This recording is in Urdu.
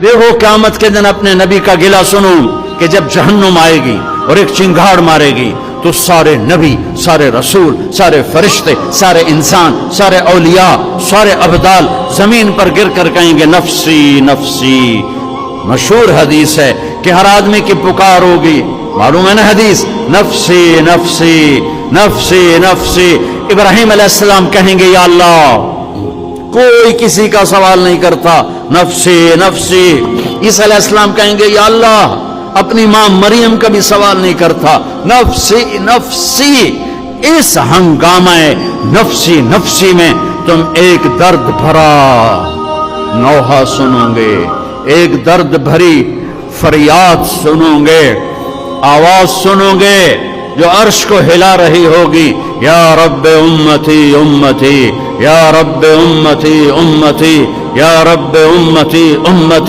دیکھو قیامت کے دن اپنے نبی کا گلہ سنو کہ جب جہنم آئے گی اور ایک چنگھاڑ مارے گی تو سارے نبی، سارے رسول، سارے فرشتے، سارے انسان، سارے اولیاء، سارے ابدال زمین پر گر کر کہیں گے نفسی نفسی۔ مشہور حدیث ہے کہ ہر آدمی کی پکار ہوگی، معلوم ہے نا حدیث، نفسی نفسی نفسی نفسی۔ ابراہیم علیہ السلام کہیں گے یا اللہ، کوئی کسی کا سوال نہیں کرتا، نفسی نفسی۔ عیسیٰ علیہ السلام کہیں گے یا اللہ، اپنی ماں مریم کا بھی سوال نہیں کرتا، نفسی نفسی۔ اس ہنگامہ نفسی نفسی میں تم ایک درد بھرا نوحہ سنو گے، ایک درد بھری فریاد سنو گے، آواز سنو گے جو عرش کو ہلا رہی ہوگی، یا رب امتی امتی، یا رب امتی امتی، یا رب امتی امتی۔